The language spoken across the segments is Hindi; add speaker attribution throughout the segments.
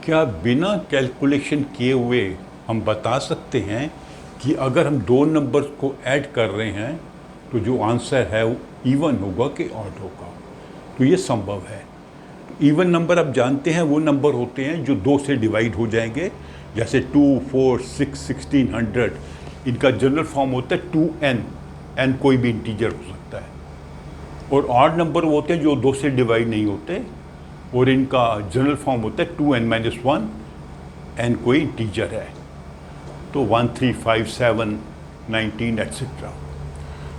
Speaker 1: क्या बिना कैलकुलेशन किए हुए हम बता सकते हैं कि अगर हम दो नंबर्स को ऐड कर रहे हैं तो जो आंसर है वो इवन होगा कि ऑड होगा? तो ये संभव है। इवन नंबर आप जानते हैं वो नंबर होते हैं जो दो से डिवाइड हो जाएंगे, जैसे 2, 4, 6, 1600। इनका जनरल फॉर्म होता है 2n। n कोई भी इंटीजर हो सकता है। और ऑड नंबर वो होते हैं जो दो से डिवाइड नहीं होते, और इनका जनरल फॉर्म होता है 2n-1। n कोई इंटीजर है, तो 1, 3, 5, 7, 19 एट्सेट्रा।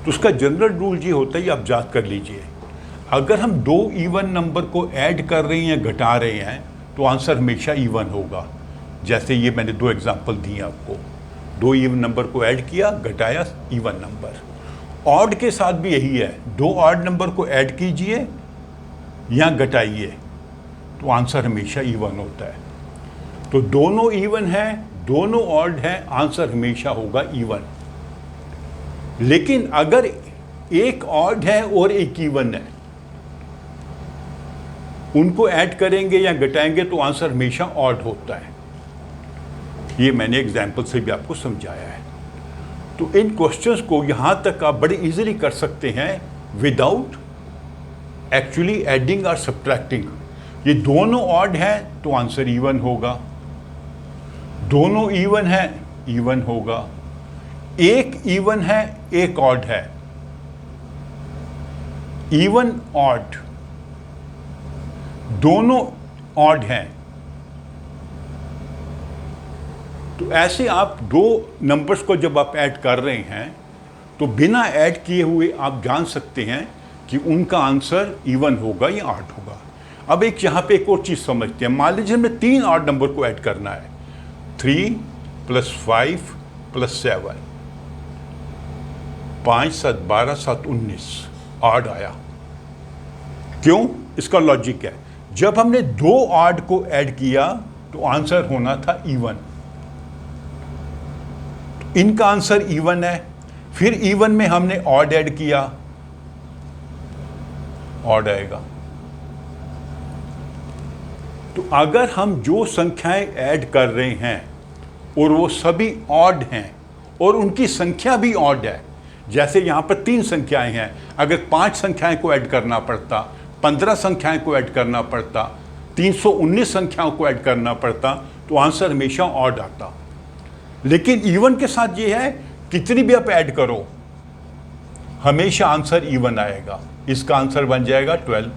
Speaker 1: तो उसका जनरल रूल ये होता है, ये आप याद कर लीजिए। अगर हम दो इवन नंबर को ऐड कर रहे हैं, घटा रहे हैं, तो आंसर हमेशा इवन होगा। जैसे ये मैंने दो एग्जांपल दिए आपको, दो इवन नंबर को ऐड किया, घटाया, इवन नंबर। ऑड के साथ भी यही है, दो ऑड नंबर को ऐड कीजिए या घटाइए तो आंसर हमेशा इवन होता है। तो दोनों इवन है, दोनों ऑड है, आंसर हमेशा होगा इवन। लेकिन अगर एक ऑड है और एक इवन है, उनको ऐड करेंगे या घटाएंगे तो आंसर हमेशा ऑड होता है। ये मैंने एग्जाम्पल से भी आपको समझाया है। तो इन क्वेश्चंस को यहां तक आप बड़े इजीली कर सकते हैं विदाउट एक्चुअली एडिंग और सब्ट्रैक्टिंग। ये दोनों ऑड हैं तो आंसर इवन होगा, दोनों इवन है इवन होगा, एक इवन है एक ऑड है, इवन ऑड, दोनों ऑड हैं। तो ऐसे आप दो नंबर्स को जब आप ऐड कर रहे हैं तो बिना ऐड किए हुए आप जान सकते हैं कि उनका आंसर इवन होगा या ऑड होगा। अब एक यहाँ पे एक और चीज़ समझते हैं। मान लीजिए हमें तीन ऑड नंबर को ऐड करना है, 3 + 5 + 7, 5, 7, 12, 7, 19 ऑड आया। क्यों? इसका लॉजिक है, जब हमने दो ऑड को ऐड किया तो आंसर होना था इवन। इनका आंसर इवन है, फिर इवन में हमने ऑड ऐड किया, ऑड आएगा। तो अगर हम जो संख्याएं ऐड कर रहे हैं और वो सभी ऑड हैं और उनकी संख्या भी ऑड है, जैसे यहाँ पर 3 संख्याएं हैं, अगर 5 संख्याएं को ऐड करना पड़ता, 15 संख्याएं को ऐड करना पड़ता, 319 संख्याओं को ऐड करना पड़ता, तो आंसर हमेशा ऑड आता। लेकिन इवन के साथ ये है, कितनी भी आप ऐड करो हमेशा आंसर इवन आएगा। इसका आंसर बन जाएगा 12।